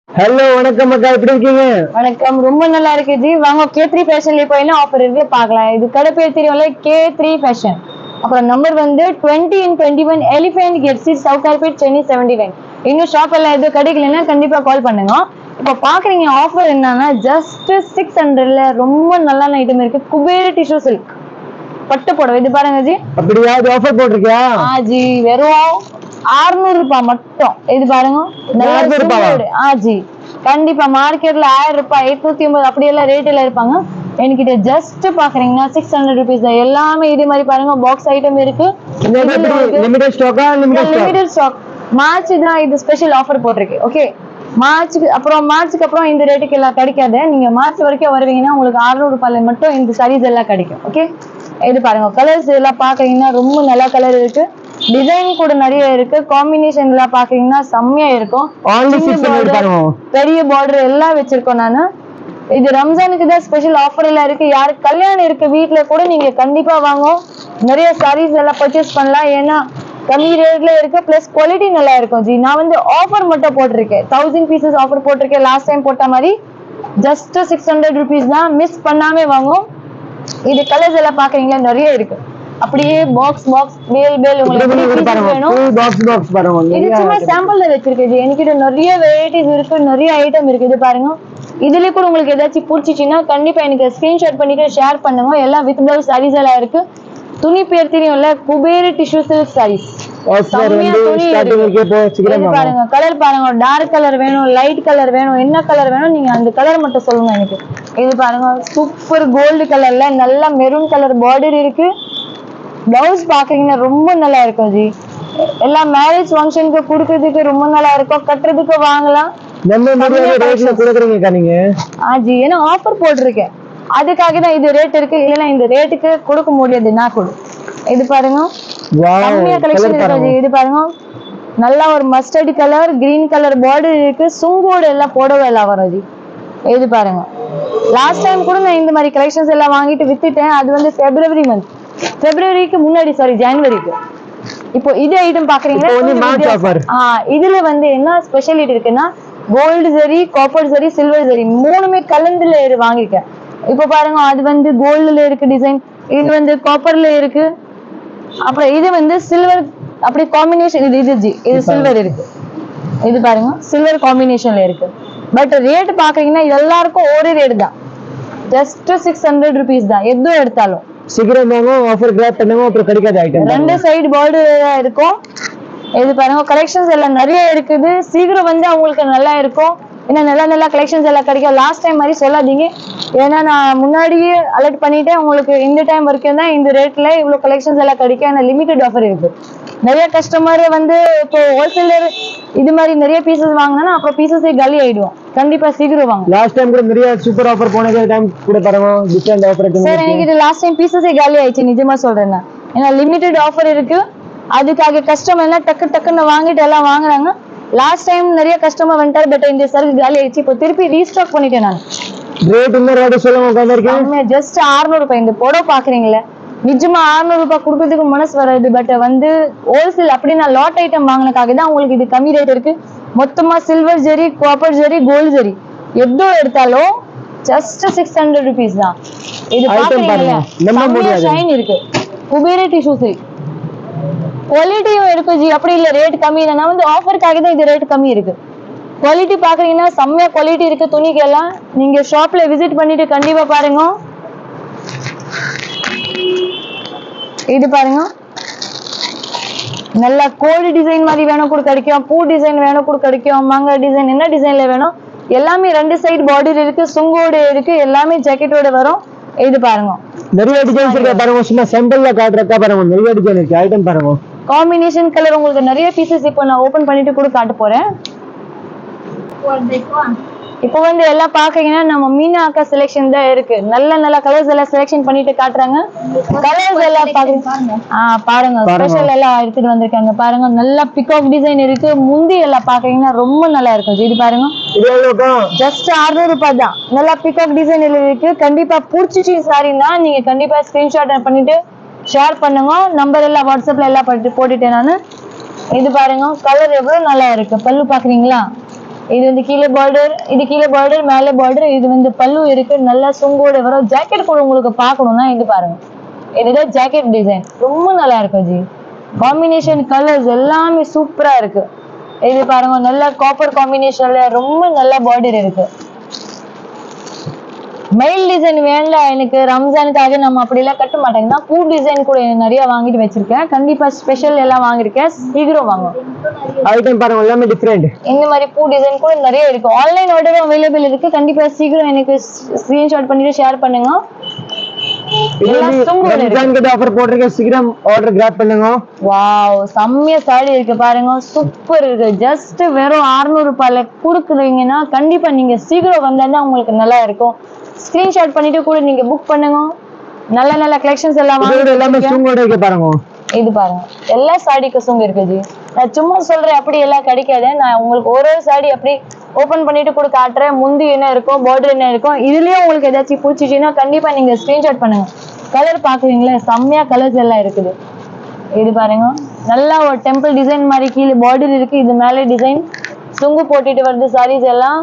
Hello வணக்கம் அக்கா, எப்படி இருக்கீங்க? வணக்கம், ரொம்ப நல்லா இருக்கு ஜி. வாங்க K3 ஃபேஷன்ல இப்போ என்ன ஆஃபர் இருக்கு பார்க்கலாம். இது கடை பேர் தெரியும்ல, K3 ஃபேஷன். அப்புறம் நம்பர் வந்து 20/21 Elephant Gate Street Sowcarpet Chennai 79. இன்னும் ஷாப் எல்லாம் எதுவும் கிடைக்கலன்னா கண்டிப்பா கால் பண்ணுங்க. இப்போ பாக்குறீங்க ஆஃபர் என்னன்னா ஜஸ்ட் 600ல ரொம்ப நல்ல ஐட்டம் இருக்கு. குபேர டிஷ்யூ சில்க் பட்டு புடவை இது பாருங்க ஜி. அப்படியா, இது ஆஃபர் போட்டிருக்கியா? ஜி வெறும் 600 ரூபாய் மட்டும். இது பாருங்க, ஜி கண்டிப்பா மார்க்கெட்ல 1000 ரூபாய் 850 அப்படியெல்லாம் ரேட்ல இருப்பாங்க. என்கிட்ட ஜஸ்ட் பாக்குறீங்கன்னா 600 rupees தான். எல்லாமே இதே மாதிரி பாருங்க, பாக்ஸ் ஐட்டம் இருக்கு. Limited stock. மார்ச் தான் இது ஸ்பெஷல் ஆஃபர் போட்டிருக்கு. ஓகே, மார்ச்சுக்கு அப்புறம் இந்த ரேட்டுக்கு எல்லாம் கிடைக்காது. நீங்க மார்ச் வரைக்கும் வருவீங்கன்னா உங்களுக்கு 600 ரூபாயில மட்டும் இந்த சாரீஸ் எல்லாம் கிடைக்கும். ஓகே, இது பாருங்க, கலர்ஸ் எல்லாம் பாக்குறீங்கன்னா ரொம்ப நல்ல கலர் இருக்கு. டிசைன் கூட நிறைய இருக்கு. காம்பினேஷன் எல்லாம் பாக்குறீங்கன்னா செம்மையா இருக்கும். பெரிய பார்டர் எல்லாம் வச்சிருக்கோம் நானு. இது ரம்ஜானுக்கு தான் ஸ்பெஷல் ஆஃபர் எல்லாம் இருக்கு. யாருக்கு கல்யாணம் இருக்கு வீட்டுல கூட நீங்க கண்டிப்பா வாங்க, நிறைய சாரீஸ் எல்லாம் பர்ச்சேஸ் பண்ணலாம். ஏன்னா கம்மி ரேட்ல இருக்கு, பிளஸ் குவாலிட்டி நல்லா இருக்கும் ஜி. நான் வந்து ஆஃபர் மட்டும் போட்டிருக்கேன், 1000 பீசஸ் ஆஃபர் போட்டிருக்கேன். லாஸ்ட் டைம் போட்ட மாதிரி ஜஸ்ட் 600 rupees தான். மிஸ் பண்ணாமே வாங்கும். இது கலர்ஸ் எல்லாம் பாக்குறீங்களா, நிறைய இருக்கு. அப்படியே பாக்ஸ் பேல் உங்களுக்கு வேணும். இது சும்மா சாம்பிள்ல வச்சிருக்கேன். என்கிட்ட நிறைய வெரைட்டிஸ் இருக்கு, நிறைய ஐட்டம் இருக்கு. இது பாருங்க, இதுல கூட உங்களுக்கு ஏதாச்சும் பிடிச்சிச்சுன்னா கண்டிப்பா எனக்கு ஸ்கிரீன்ஷாட் பண்ணிட்டு ஷேர் பண்ணுங்க. எல்லாம் வித் பிளவுஸ் சாரீஸ் எல்லாம் இருக்கு. துணி பேர் தெரியும்ல, குபேர டிஷ்யூ சில்க் சாரீஸ். பாருங்க, கலர் பாருங்க, டார்க் கலர் வேணும், லைட் கலர் வேணும், என்ன கலர் வேணும் நீங்க அந்த கலர் மட்டும் சொல்லுங்க எனக்கு. இது பாருங்க, சூப்பர் கோல்டு கலர்ல நல்ல மெரூன் கலர் பார்டர் இருக்கு. பிளவுஸ் பாக்குறீங்கன்னா ரொம்ப நல்லா இருக்கும் ஜி. எல்லாம் மேரேஜ் ஃபங்க்ஷனுக்கு கொடுக்கறதுக்கு ரொம்ப நல்லா இருக்கும், கட்டுறதுக்கு வாங்கலாம். ஜி ஏன்னா ஆஃபர் போட்டிருக்கேன், அதுக்காக தான் இது ரேட் இருக்கு. இல்லைன்னா இந்த ரேட்டுக்கு கொடுக்க முடியாது நான் கூட. இது பாருங்க, கம்மியா கலெக்ஷன் இருக்கு ஜி. இது பாருங்க, நல்லா ஒரு mustard colour, green colour border இருக்கு. சுங்கோடு எல்லாம் புடவை எல்லாம் வரும் ஜி. இது பாருங்க, லாஸ்ட் டைம் கூட நான் இந்த மாதிரி கலெக்ஷன்ஸ் எல்லாம் வாங்கிட்டு வித்துட்டேன். அது வந்து பிப்ரவரிக்கு முன்னாடி, சாரி ஜனவரிக்கு. இப்போ இது ஐட்டம் பாக்குறீங்கன்னா இதுல வந்து என்ன ஸ்பெஷாலிட்டி இருக்குன்னா, gold zari, copper zari, silver zari மூணுமே கலந்துல வாங்கிருக்கேன். இப்போ பாருங்க, அது வந்து கோல்டுல இருக்கு டிசைன், இது வந்து காப்பர்ல இருக்கு, அப்புறம் இது வந்து சில்வர் அப்படி காம்பினேஷன். இது சில்வர் இருக்கு. இது பாருங்க, சில்வர் காம்பினேஷன்ல இருக்கு. பட் ரேட் பாக்குறீங்கன்னா எல்லாருக்கும் ஒரே ரேட் தான், ஜஸ்ட் 600 rupees தான். எதுவும் எடுத்தாலும் சீக்கிரம் வாங்க, ஆஃபர் கிராப் பண்ணுங்க, அப்புறம் கிடைக்காத ஐட்டம். ரெண்டு சைடு பார்டர் இருக்கும். இது பாருங்க, கலெக்ஷன்ஸ் எல்லாம் நிறைய இருக்குது. சீக்கிரம் வந்து அவங்களுக்கு நல்லா இருக்கும். ஏன்னா நல்ல கலெக்ஷன்ஸ் எல்லாம் கிடைக்கும். லாஸ்ட் டைம் மாதிரி சொல்லாதீங்க, ஏன்னா நான் முன்னாடியே அலர்ட் பண்ணிட்டேன் உங்களுக்கு. இந்த டைம் வரைக்கும் தான் இந்த ரேட்ல இவ்வளவு கலெக்ஷன்ஸ் எல்லாம் கிடைக்கும். ஏன்னா லிமிடெட் ஆஃபர் இருக்கு. நிறைய கஸ்டமர் வந்து இப்போ ஹோல்சேலர் இது மாதிரி நிறைய பீசஸ் வாங்கினா அப்புறம் பீசஸே காலி ஆயிடும். கண்டிப்பா சீக்கிரம் வாங்க. லாஸ்ட் டைம் கூட நிறைய சூப்பர் ஆஃபர் போன டைம் கூட பாருங்க, டிஃபரண்ட் ஆஃபர் இருக்கு சார். எனக்கு லாஸ்ட் டைம் பீசஸே காலி ஆயிடுச்சு, நிஜமா சொல்றேன். ஏன்னா லிமிடெட் ஆஃபர் இருக்கு, அதுக்காக கஸ்டமர் எல்லாம் டக்குன்னு வாங்கிட்டு எல்லாம் வாங்குறாங்க. லாஸ்ட் டைம் நிறைய கஸ்டமர் வந்துட்டாரு, பட் இந்த சர்வீஸ் காலி ஆயிடுச்சு. இப்போ திருப்பி ரீஸ்டாக் பண்ணிட்டேன் நான். ரேட் இன்னொரு வாட்டி சொல்லுங்க. ஜஸ்ட் 600 ரூபாய். இந்த புடவை பாக்குறீங்களா, நிஜமா 600 ரூபாய் கொடுக்கறதுக்கு மனசு வராது. பட் வந்து ஹோல்சேல் அப்படின்னா லாட் ஐட்டம் வாங்கினதுக்காக தான் உங்களுக்கு இது கம்மி ரேட் இருக்கு. மொத்தமா சில்வர் ஜெரி, காப்பர் ஜெரி, கோல்டு ஜெரி எதோ எடுத்தாலும் ஜஸ்ட் 600 rupees தான். இது பாக்குறீங்களா, ஷைன் இருக்கு. குபேர டிஷ்யூ சில்க் குவாலிட்டியும் இருக்கு ஜி. அப்படி இல்ல ரேட் கம்மி தான், நான் வந்து ஆஃபருக்காக தான் இது ரேட் கம்மி இருக்கு. குவாலிட்டி பாக்குறீங்கன்னா செம்மையா குவாலிட்டி இருக்கு. துணிக்கு எல்லாம் நீங்க ஷாப்ல விசிட் பண்ணிட்டு கண்டிப்பா பாருங்க. இது பாருங்க, நல்ல கோழி டிசைன் மாதிரி வேணும் கூட கிடைக்கும், பூ டிசைன் வேணும் கூட கிடைக்கும், மாங்காய் டிசைன் என்ன டிசைன்ல வேணும் எல்லாமே. ரெண்டு சைடு பார்டர் இருக்கு, சுங்கோடு இருக்கு, எல்லாமே ஜாக்கெட்டோட வரும். இது பாருங்க, நிறைய டிசைன்ஸ் இருக்கு பாருங்க. சும்மா சாம்பிள்ல காட்றதா பாருங்க, நிறைய டிசைன் இருக்கு. ஐட்டம் பாருங்க, காம்பினேஷன் கலர் உங்களுக்கு நிறைய பீசஸ் இப்போ நான் ஓபன் பண்ணிட்டு கூட காட்ட போறேன். இப்போ வந்து எல்லாம் பாக்குறீங்கன்னா நம்ம மீனா அக்கா செலெக்ஷன் தான் இருக்கு. நல்ல கலர்ஸ் எல்லாம் செலெக்ஷன் பண்ணிட்டு காட்டுறாங்க. கலர்ஸ் எல்லாம் பாருங்க, ஸ்பெஷல் எல்லாம் எடுத்துட்டு வந்திருக்காங்க பாருங்க. நல்ல பிகாக் டிசைன் இருக்கு. முந்தி எல்லாம் பாக்குறீங்கன்னா ரொம்ப நல்லா இருக்கும். இது பாருங்க, ஜஸ்ட் 600 ரூபாய் தான். நல்லா பிகாக் டிசைன் இருக்கு. கண்டிப்பா பிடிச்சிச்சு சாரின்னா நீங்க கண்டிப்பா ஸ்கிரீன்ஷாட் பண்ணிட்டு ஷேர் பண்ணுங்க. நம்பர் எல்லாம் வாட்ஸ்அப்ல எல்லாம் போட்டுட்டேன் நானு. இது பாருங்க, கலர் எவ்வளவு நல்லா இருக்கு. பல்லு பாக்குறீங்களா, இது வந்து கீழே பார்டர், இது கீழே பார்டர், மேலே பார்டர். இது வந்து பல்லு இருக்கு, நல்லா சுங்கோட வரும். ஜாக்கெட் கூட உங்களுக்கு பார்க்கணும்னா இது பாருங்க, இதுதான் ஜாக்கெட் டிசைன். ரொம்ப நல்லா இருக்கும் ஜி. காம்பினேஷன் கலர்ஸ் எல்லாமே சூப்பரா இருக்கு. இது பாருங்க, நல்ல காப்பர் காம்பினேஷன்ல ரொம்ப நல்ல பார்டர் இருக்கு. மெயில் டிசைன் வேண்டாம் எனக்கு, ரம்ஜானுக்காக நம்ம அப்படிலாம் கட்ட மாட்டேங்கன்னா பூ டிசைன் கூட நிறைய வாங்கிட்டு வச்சிருக்கேன். கண்டிப்பா ஸ்பெஷல் எல்லாம் வாங்கிருக்கேன், சீக்கிரம் வாங்க. ஐட்டம் பாருங்க எல்லாமே டிஃபரெண்ட். இந்த மாதிரி பூ டிசைன் கூட நிறைய இருக்கு. ஆன்லைன் ஆர்டரும் அவைலபிள் இருக்கு. கண்டிப்பா சீக்கிரம் எனக்கு ஸ்கிரீன்ஷாட் பண்ணிட்டு ஷேர் பண்ணுங்க. ஆஃபர் போட்டிருக்கேன், சீக்கிரம் ஆர்டர் கிராப் பண்ணுங்க. வாவ், செம்மையா சாரி இருக்கு பாருங்க, சூப்பர் இருக்கு. ஜஸ்ட் வெறும் 600 ரூபாயில கொடுக்குறீங்கன்னா கண்டிப்பா நீங்க சீக்கிரம் வந்தா உங்களுக்கு நல்லா இருக்கும். ஸ்கிரீன்ஷாட் பண்ணிட்டு கூட நீங்க புக் பண்ணுங்க. நல்ல நல்ல கலெக்ஷன்ஸ் எல்லாம் எல்லாமே சுங்கோட இருக்கு பாருங்க. இது பாருங்க, எல்லா சாடிக்கு சுங்க இருக்கு ஜி. நான் சும்மா சொல்றேன், அப்படி எல்லாம் கிடைக்காது. நான் உங்களுக்கு ஒரு சாடி அப்படி ஓபன் பண்ணிட்டு கூட காட்டுறேன். முந்தி என்ன இருக்கும், பார்டர் என்ன இருக்கும். இதுலயும் உங்களுக்கு ஏதாச்சும் பிடிச்சிச்சுன்னா கண்டிப்பா நீங்க ஸ்கிரீன்ஷாட் பண்ணுங்க. கலர் பாக்குறீங்களா, செம்மையா கலர்ஸ் எல்லாம் இருக்குது. இது பாருங்க, நல்லா ஒரு டெம்பிள் டிசைன் மாதிரி கீழே பார்டர் இருக்கு. இது மேலே டிசைன் சுங்கு போட்டுட்டு வருது. சாரீஸ் எல்லாம்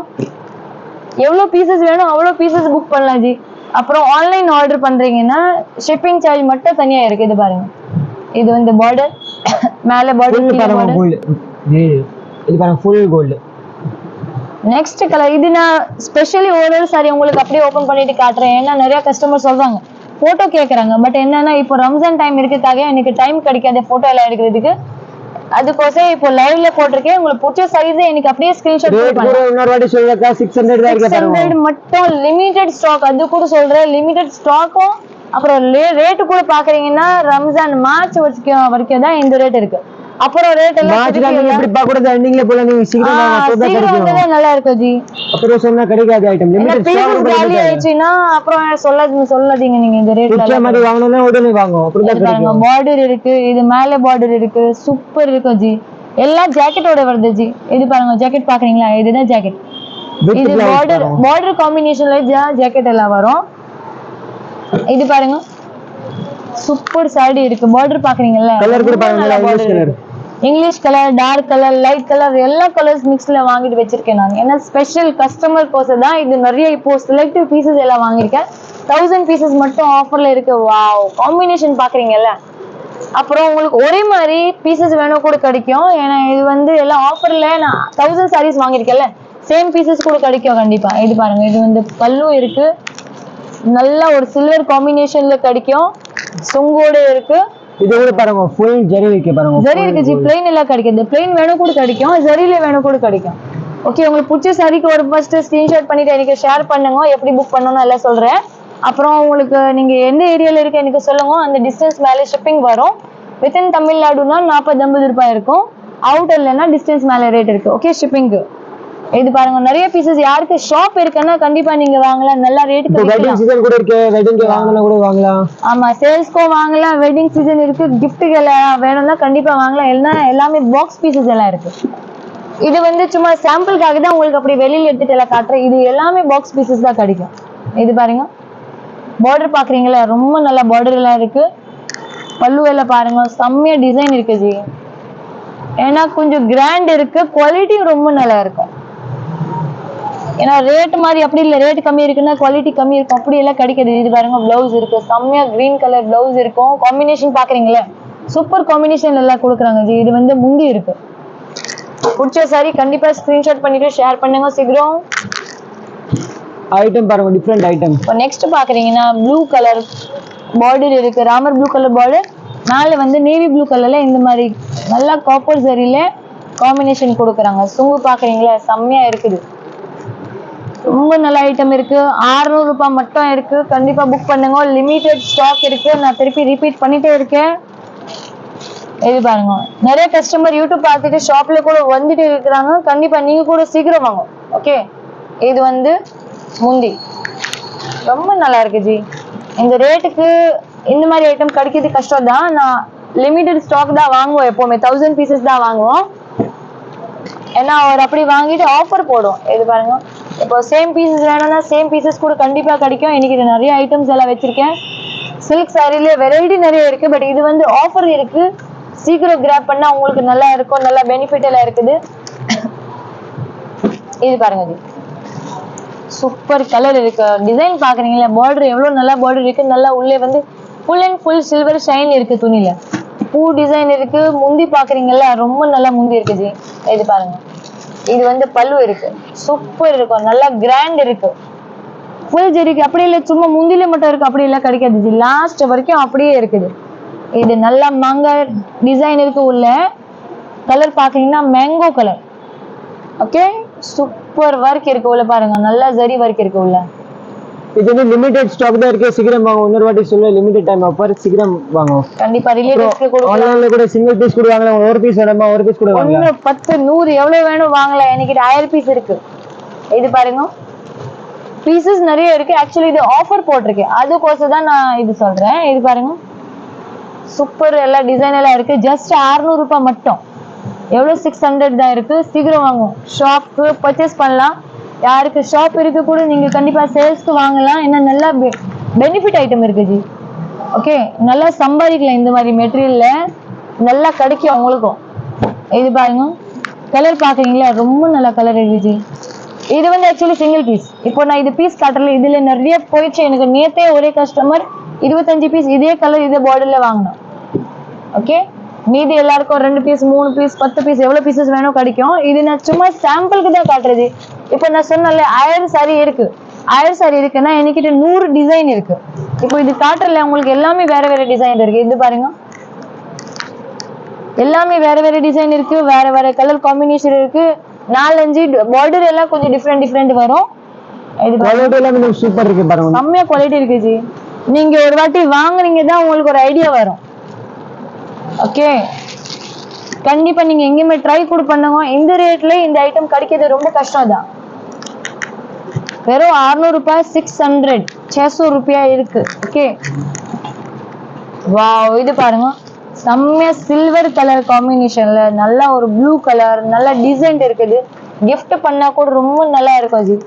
எவ்வளவு பீசஸ் வேணும் அவ்வளவு பீசஸ் புக் பண்ணலாம் ஜி. அப்புறம் ஆன்லைன் ஆர்டர் பண்றீங்கன்னா ஷிப்பிங் சார்ஜ் மட்டும் தனியா இருக்கு. இது பாருங்க, இது வந்து பார்டர், மேலே பார்டர், இது பாருங்க ஃபுல் கோல்ட். நெக்ஸ்ட் கலர், இது நான் ஸ்பெஷலி ஒரு சாரி உங்களுக்கு அப்படியே ஓபன் பண்ணிட்டு காட்டுறேன். ஏன்னா நிறைய கஸ்டமர் சொல்றாங்க, போட்டோ கேக்குறாங்க. பட் என்னன்னா இப்போ ரம்ஜான் டைம் இருக்கிறதுக்காக எனக்கு டைம் கிடைக்காது போட்டோ எல்லாம் எடுக்கிறதுக்கு. அதுக்கோசம் இப்போ லைவ்ல போட்டிருக்கேன். உங்களுக்கு பிடிச்ச சைஸ் எனக்கு அப்படியே ஸ்கிரீன்ஷாட் பண்ணுங்க. இன்னொரு வாட்டி சொல்றேன், 600 தான் இருக்கு பாருங்க. 600 மட்டும் லிமிட்டட் ஸ்டாக். அது கூட சொல்றேன், லிமிட்டட் ஸ்டாக்கும். அப்புறம் ரேட் கூட பாக்குறீங்கன்னா ரம்ஜான் மார்ச் வரைக்கும் தான் இந்த ரேட் இருக்கு. அப்புறம் ரேட் எல்லாம் எப்படி பார்க்க கூட எண்டிங்ல போல நீங்க சீக்கிரம் வந்தா நல்லா இருக்கும் ஜி. அப்புறம் சொன்னா கிடைக்காது ஐட்டம். லிமிட்டட் ஸ்டாக் காலி ஆயிடுச்சுனா அப்புறம் சொல்லாதீங்க. நீங்க இந்த ரேட்ல பிடிச்ச மாதிரி வாங்கணும்னா உடனே வாங்க, அப்படிதான் கிடைக்கும். பார்டர் இருக்கு, இது மேலே பார்டர் இருக்கு, சூப்பர் இருக்கும் ஜி. எல்லாம் ஜாக்கெட்டோட வருது ஜி. இது பாருங்க, ஜாக்கெட் பாக்குறீங்களா, இதுதான் ஜாக்கெட். இது பார்டர் காம்பினேஷன்ல ஜாக்கெட் எல்லாம் வரும். இது பாருங்க, சூப்பர் சாரி இருக்கு. பார்டர் பாக்குறீங்கல்ல, கலர் கூட பாருங்க, English colour, dark colour, light colour, எல்லா கலர்ஸ் மிக்ஸ்ல வாங்கிட்டு வச்சிருக்கேன் நான். ஏன்னா ஸ்பெஷல் கஸ்டமர் கோசம் தான் இது. நிறைய இப்போ செலக்டிவ் பீசஸ் எல்லாம் வாங்கியிருக்கேன். 1000 பீசஸ் மட்டும் ஆஃபர்ல இருக்கு. வாவ், காம்பினேஷன் பாக்குறீங்கல்ல. அப்புறம் உங்களுக்கு ஒரே மாதிரி பீசஸ் வேணும் கூட கிடைக்கும். ஏன்னா இது வந்து எல்லாம் ஆஃபர்ல நான் 1000 சாரீஸ் வாங்கியிருக்கேன்ல, சேம் பீசஸ் கூட கிடைக்கும் கண்டிப்பா. இது பாருங்க, இது வந்து பல்லு இருக்கு, நல்ல ஒரு சில்வர் காம்பினேஷன்ல கிடைக்கும், சுங்கோட இருக்கு. இது கூட பாருங்க, ஃபுல் ஜரி இருக்கு பாருங்க. ஜரி இருக்கு ஜி, பிளைன் எல்லாம் கிடைக்குது. பிளைன் வேணும் கூட கிடைக்கும், ஜரியில வேணும் கூட கிடைக்கும். ஓகே, உங்களுக்கு பிடிச்ச சாரிக்கு ஒரு ஃபர்ஸ்ட் ஸ்கிரீன்ஷாட் பண்ணிட்டு எனக்கு ஷேர் பண்ணுங்க. எப்படி புக் பண்ணணும்னு எல்லாம் சொல்றேன். அப்புறம் உங்களுக்கு நீங்க எந்த ஏரியால இருக்கு எனக்கு சொல்லுங்க. அந்த டிஸ்டன்ஸ் மேலே ஷிப்பிங் வரும். வித்தின் தமிழ்நாடுனா 40-50 ரூபாய் இருக்கும். அவுட்டர்லன்னா டிஸ்டன்ஸ் மேலே ரேட் இருக்கு. ஓகே, ஷிப்பிங்க்கு. இது பாருங்க, நிறைய பீசஸ். யாருக்கு ஷாப் இருக்குன்னா கண்டிப்பா நீங்க வாங்கலாம், நல்ல ரேட்டுக்கு வெட்டிங் சீசன் கூட இருக்கு, வெட்டிங்க்கு வாங்கலாம் கூட வாங்கலாம். ஆமா, சேல்ஸ்க்கு வாங்கலாம், வெட்டிங் சீசன் இருக்கு, கிஃப்ட்டுக்கு எல்லாம் வேணும்னா கண்டிப்பா வாங்கலாம். எல்லாமே பாக்ஸ் பீசஸ் எல்லாம் இருக்கு. இது வந்து சும்மா சாம்பிளுக்காக தான் உங்களுக்கு அப்படி வெளியில எடுத்துட்டு எல்லாம் காட்டுறேன். இது எல்லாமே பாக்ஸ் பீசஸ் தான் கிடைக்கும். இது பாருங்க, பார்டர் பாக்குறீங்களா, ரொம்ப நல்ல பார்டர் எல்லாம் இருக்கு. பல்லு எல்லாம் பாருங்க, செம்மையா டிசைன் இருக்கு ஜி. ஏன்னா கொஞ்சம் கிராண்ட் இருக்கு, குவாலிட்டி ரொம்ப நல்லா இருக்கும். ஏன்னா ரேட் மாதிரி அப்படி இல்லை, ரேட் கம்மி இருக்குன்னா குவாலிட்டி கம்மி இருக்கும், அப்படி எல்லாம் கிடைக்காது. இது பாருங்க, பிளவுஸ் இருக்கு, செம்மையா கிரீன் கலர் பிளவுஸ் இருக்கும். காம்பினேஷன் பாக்குறீங்களே, சூப்பர் காம்பினேஷன் எல்லாம் கொடுக்குறாங்க ஜி. இது வந்து முந்தி இருக்கு. பிடிச்ச சாரி கண்டிப்பா ஸ்கிரீன்ஷாட் பண்ணிட்டு ஷேர் பண்ணுங்க சீக்கிரம். ஐட்டம் பாருங்க, டிஃபரெண்ட் ஐட்டம். இப்போ நெக்ஸ்ட் பாக்குறீங்கன்னா ப்ளூ கலர் பார்டர் இருக்கு, ராமர் ப்ளூ கலர் பார்டர். மேலே வந்து நேவி ப்ளூ கலர்ல இந்த மாதிரி நல்லா காப்பர் சரியில காம்பினேஷன் கொடுக்குறாங்க. சுங்கு பாக்குறீங்களா, செம்மையா இருக்குது. ரொம்ப நல்ல ஐட்டம் இருக்கு. 600 ரூபாய் மட்டும் இருக்கு. கண்டிப்பா புக் பண்ணுங்க, லிமிட்டட் ஸ்டாக் இருக்கு. நான் திருப்பி ரிப்பீட் பண்ணிட்டே இருக்கேன். இது பாருங்க, நிறைய கஸ்டமர் யூடியூப் பார்த்துட்டு ஷாப்ல கூட வந்துட்டு இருக்கிறாங்க. கண்டிப்பா நீங்க கூட சீக்கிரம் வாங்க. ஓகே, இது வந்து முந்தி ரொம்ப நல்லா இருக்கு ஜி. இந்த ரேட்டுக்கு இந்த மாதிரி ஐட்டம் கிடைக்கிறது கஷ்டம் தான். நான் லிமிட்டட் ஸ்டாக் தான் வாங்குவோம், எப்பவுமே 1000 பீசஸ் தான் வாங்குவோம். ஏன்னா அவர் அப்படி வாங்கிட்டு ஆஃபர் போடும். இது பாருங்க, இப்போ சேம் பீசஸ் வேணும்னா சேம் பீசஸ் கூட கண்டிப்பா கிடைக்கும். இன்னைக்கு இது நிறைய ஐட்டம்ஸ் எல்லாம் வச்சிருக்கேன். சில்க் சாரில வெரைட்டி நிறைய இருக்கு. பட் இது வந்து ஆஃபர் இருக்கு, சீக்கிரம் கிராப் பண்ணா உங்களுக்கு நல்லா இருக்கும், நல்ல பெனிஃபிட் எல்லாம் இருக்குது. இது பாருங்க ஜி, சூப்பர் கலர் இருக்கு. டிசைன் பாக்குறீங்களா, பார்டர் எவ்வளவு நல்லா பார்டர் இருக்கு. நல்லா உள்ளே வந்து full and full silver shine இருக்கு. துணியில பூ டிசைன் இருக்கு. முந்தி பாக்குறீங்கல்ல, ரொம்ப நல்லா முந்தி இருக்கு ஜி. இது பாருங்க, இது வந்து பல்லு இருக்கு. சூப்பர் இருக்கும், நல்லா கிராண்ட் இருக்கு. ஃபுல் ஜெரிக்கு அப்படி இல்லை, சும்மா முந்தில மட்டும் இருக்கு அப்படி இல்லை, கிடைக்காது ஜி. லாஸ்ட் வரைக்கும் அப்படியே இருக்குது. இது நல்லா மாங்க டிசைன் இருக்கு. உள்ள கலர் பாக்குறீங்கன்னா mango colour. Okay, super work இருக்கு உள்ள பாருங்க, நல்லா ஜரி ஒர்க் இருக்கு உள்ள. இது வந்து லிமிடெட் ஸ்டாக் தான் இருக்கு, சீக்கிரம் வாங்க. இன்னொரு வாட்டி சொல்ல, லிமிடெட் டைம் ஆஃபர், சீக்கிரம் வாங்க. கண்டிப்பா ரிலேட்டிவ்ஸ்க்கு கொடுக்கலாம். ஆன்லைன்ல கூட சிங்கிள் பீஸ் கூட வாங்கலாம், ஒரு பீஸ் வேணுமா ஒரு பீஸ் கூட வாங்கலாம். 1 10 100 எவ்வளவு வேணும் வாங்கலாம். எனக்கு 1000 பீஸ் இருக்கு. இது பாருங்க, பீசஸ் நிறைய இருக்கு. ஆக்சுவலி இது ஆஃபர் போட்டிருக்கு, அதுக்கோசம் தான் நான் இது சொல்றேன். இது பாருங்க, சூப்பர் எல்லா டிசைன் எல்லாம் இருக்கு. ஜஸ்ட் 600 ரூபாய் மட்டும். எவ்வளவு 600 தான் இருக்கு. சீக்கிரம் வாங்கும், ஷாப்க்கு பர்ச்சேஸ் பண்ணலாம். யாருக்கு ஷாப் இருக்கு கூட நீங்க கண்டிப்பா சேல்ஸ்க்கு வாங்கலாம். என்ன நல்லா பெனிஃபிட் ஐட்டம் இருக்கு ஜி. ஓகே, நல்லா சம்பாதிக்கலாம். இந்த மாதிரி மெட்டீரியல்ல நல்லா கிடைக்கும் உங்களுக்கும். இது பாருங்க, கலர் பாக்குறீங்களா, ரொம்ப நல்ல கலர் இருக்கு ஜி. இது வந்து ஆக்சுவலி சிங்கிள் பீஸ். இப்போ நான் இது பீஸ் காட்டல, இதுல நிறைய போயிடுச்சு. எனக்கு நேத்தே ஒரே கஸ்டமர் 25 பீஸ் இதே கலர் இதே பார்டர்ல வாங்கினோம். ஓகே, மீதி எல்லாருக்கும் 2 பீஸ் 3 பீஸ் 10 பீஸ் எவ்வளவு பீசஸ் வேணும் கிடைக்கும். இது நான் சும்மா சாம்பிளுக்கு தான் காட்டுறது. இப்போ நான் சொன்னல 1000 சாரி இருக்கு. 1000 சாரி இருக்குன்னா என்கிட்ட 100 டிசைன் இருக்கு. இப்போ இது காட்டுறல உங்களுக்கு எல்லாமே வேற வேற டிசைன் இருக்கு. இது பாருங்க, எல்லாமே வேற வேற டிசைன் இருக்கு, வேற வேற கலர் காம்பினேஷன் இருக்கு. 4-5 பார்டர் எல்லாம் கொஞ்சம் டிஃப்ரெண்ட் வரும். இது குவாலிட்டி எல்லாம் சூப்பர் இருக்கு பாருங்க, செம்மையா குவாலிட்டி இருக்கு ஜி. நீங்க ஒரு வாட்டி வாங்குறீங்க தான் உங்களுக்கு ஒரு ஐடியா வரும். ஓகே, கண்டிப்பா நீங்க எங்கேயுமே ட்ரை கூட பண்ணுங்க. இந்த ரேட்ல இந்த ஐட்டம் கிடைக்கிறது ரொம்ப கஷ்டம் தான். வெறும் 600 ரூபாய், 600 ரூபாய் இருக்கு. ஓகே, வாவ், இது பாருங்க, செம்மையா சில்வர் கலர் காம்பினேஷன்ல நல்லா ஒரு ப்ளூ கலர் நல்ல டிசைன் இருக்குது. கிஃப்ட் பண்ணா கூட ரொம்ப நல்லா இருக்கும் ஜி.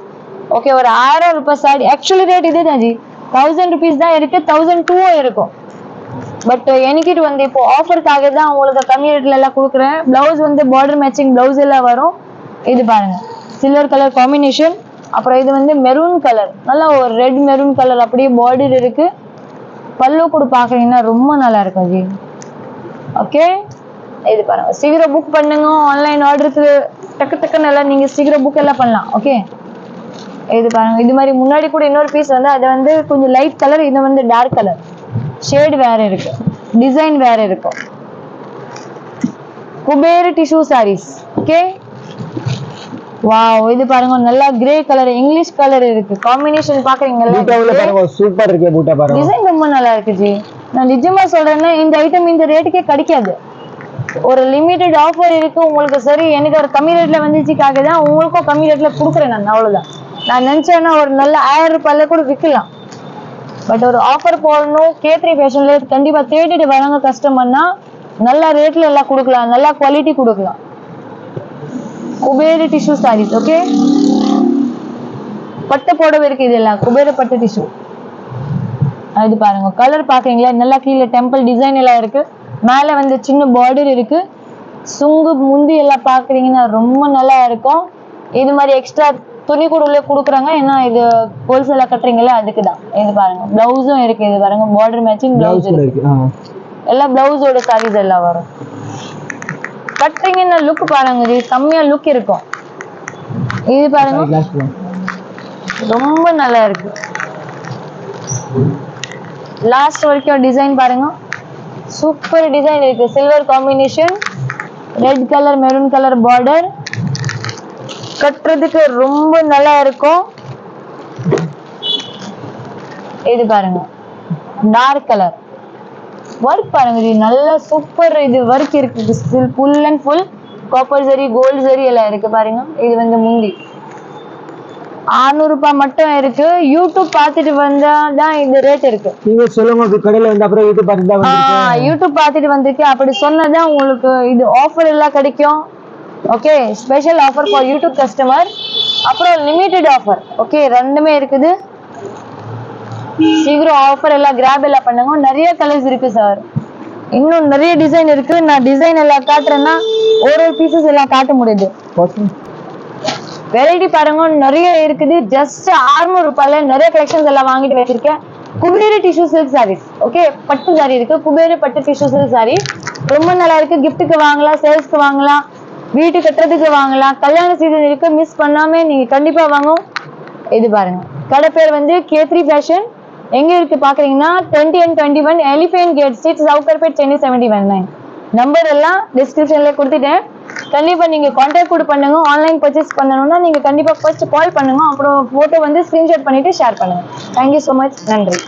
ஓகே, ஒரு 1000 ரூபாய் சாரி. ஆக்சுவலி ரேட் இதே தான் ஜி, 1000 ருபீஸ் தான் இருக்கு, 1002 இருக்கும். பட் எனக்கு வந்து இப்போ ஆஃபருக்காக தான் உங்களுக்கு கம்மி ரேட்ல எல்லாம் கொடுக்குறேன். பிளவுஸ் வந்து பார்டர் மேட்சிங் பிளவுஸ் எல்லாம் வரும். இது பாருங்க, சில்வர் கலர் காம்பினேஷன். அப்புறம் இது வந்து மெரூன் கலர், நல்லா ஒரு ரெட் மெரூன் கலர் அப்படியே பார்டர் இருக்கு. பல்லு கூட பாக்குறீங்கன்னா ரொம்ப நல்லா இருக்கும் ஜி. ஓகே, இது பாருங்க, சீக்கிரம் புக் பண்ணுங்க. ஆன்லைன் ஆர்டருக்கு டக்குன்னு எல்லாம் நீங்க சீக்கிரம் புக் எல்லாம் பண்ணலாம். ஓகே, இது பாருங்க, இது மாதிரி முன்னாடி கூட இன்னொரு பீஸ் வந்து அது வந்து கொஞ்சம் லைட் கலர், இது வந்து டார்க் கலர். ஷேட் வேற இருக்கு, டிசைன் வேற இருக்கும். Kuber tissue saris. Okay, wow, இது பாருங்க, நல்லா கிரே கலர் இங்கிலீஷ் கலர் இருக்கு. காம்பினேஷன் பாக்குறீங்கல்ல, பாருங்க சூப்பர் இருக்கு. பூட்டா பாருங்க, டிசைன் ரொம்ப நல்லா இருக்கு ஜி. நான் நிஜமா சொல்றேன்னா இந்த ஐட்டம் இந்த ரேட்டுக்கே கிடைக்காது. ஒரு லிமிடெட் ஆஃபர் இருக்கு உங்களுக்கு. சரி, எனக்கு ஒரு கம்மி ரேட்ல வந்துச்சுக்காக தான் உங்களுக்கும் கம்மி ரேட்ல கொடுக்குறேன் நான், அவ்வளவுதான். நான் நினைச்சேன்னா ஒரு நல்ல 1000 ரூபாயில கூட விற்கலாம். பட் ஒரு ஆஃபர் போடணும். K3 ஃபேஷன்ல கண்டிப்பா தேடிட்டு வராங்க கஸ்டமர்னா நல்ல ரேட்ல எல்லாம் கொடுக்கலாம், நல்ல குவாலிட்டி கொடுக்கலாம். குபேர் டிஷ்யூ சாரீஸ். ஓகே, பட்டு புடவை இருக்கு, இதெல்லாம் குபேர பட்டு டிஷ்யூ. இது பாருங்க, கலர் பாக்குறீங்களா, நல்லா கீழே டெம்பிள் டிசைன் எல்லாம் இருக்கு. மேல வந்து சின்ன பார்டர் இருக்கு. சுங்கு முந்தி எல்லாம் பாக்குறீங்கன்னா ரொம்ப நல்லா இருக்கும். இது மாதிரி எக்ஸ்ட்ரா துணி கூட உள்ள கொடுக்குறாங்க. ஏன்னா இது ஹோல்சேலா கட்டுறீங்களா, அதுக்குதான். இது பாருங்க, பிளவுஸும் இருக்கு. இது பாருங்க, பார்டர் மேட்சிங் பிளவுஸ் இருக்கு. எல்லாம் பிளவுஸோட சாரீஸ் எல்லாம் வரும். கட்டுறீங்கன்னா லுக் பாருங்க ஜி, செம்மையா லுக் இருக்கும். இது பாருங்க, ரொம்ப நல்லா இருக்கு. லாஸ்ட் வரைக்கும் டிசைன் பாருங்க, சூப்பர் டிசைன் இருக்கு. Silver combination, red colour maroon colour border. கட்டுறதுக்கு ரொம்ப நல்லா இருக்கும். இது பாருங்க, டார்க் கலர் ஒர்க் பாருங்க ஜி, நல்ல சூப்பர் இது ஒர்க் இருக்கு. Full and full copper zari gold zari எல்லாம் இருக்கு பாருங்க. இது வந்து முந்தி 600 ரூபாய் மட்டும் இருக்கு. யூடியூப் பார்த்துட்டு வந்தா தான் இந்த ரேட் இருக்கு. நீங்க சொல்லுங்க, கடையில வந்து அப்புறம் யூடியூப் பார்த்துட்டு யூடியூப் பார்த்துட்டு வந்திருக்கு. அப்படி சொன்னதான் உங்களுக்கு இது ஆஃபர் எல்லாம் கிடைக்கும். Okay, special offer for YouTube customer. அப்புறம் லிமிடெட் ஆஃபர். ஓகே, ரெண்டுமே இருக்குது. சீக்கிரம் ஆஃபர் எல்லாம் கிராப் எல்லாம் பண்ணுங்க. நிறைய கலர்ஸ் இருக்கு சார், இன்னும் நிறைய டிசைன் இருக்கு. நான் டிசைன் எல்லாம் காட்டுறேன்னா ஒரு பீசஸ் எல்லாம் காட்ட முடியுது. வெரைட்டி பாருங்க நிறைய இருக்குது. ஜஸ்ட் 600 ரூபாயில நிறைய கலெக்ஷன்ஸ் எல்லாம் வாங்கிட்டு வச்சிருக்கேன். Kuber tissue silk saris. Okay, பட்டு சாரி இருக்கு, குபேர பட்டு டிஷ்யூ சில்க் சாரி ரொம்ப நல்லா இருக்கு. கிஃப்ட்டுக்கு வாங்கலாம், சேல்ஸ்க்கு வாங்கலாம், வீட்டு கட்டுறதுக்கு வாங்கலாம். கல்யாண சீசன் இருக்கு, மிஸ் பண்ணாம நீங்க கண்டிப்பா வாங்கும். இது பாருங்க, கடை பேர் வந்து K3 ஃபேஷன். எங்க இருக்கு பாக்குறீங்கன்னா 20 and 21 elephant gate street, Sowcarpet, Chennai 7019. Number எல்லாம் டிஸ்கிரிப்ஷன்ல கொடுத்துட்டேன். கண்டிப்பா நீங்க கான்டாக்ட் கூட பண்ணுங்க. ஆன்லைன் பர்ச்சேஸ் பண்ணணும்னா நீங்க கண்டிப்பா ஃபர்ஸ்ட் கால் பண்ணுங்க, அப்புறம் போட்டோ வந்து ஸ்கிரீன்ஷாட் பண்ணிட்டு ஷேர் பண்ணுங்க. Thank you so much. நன்றி.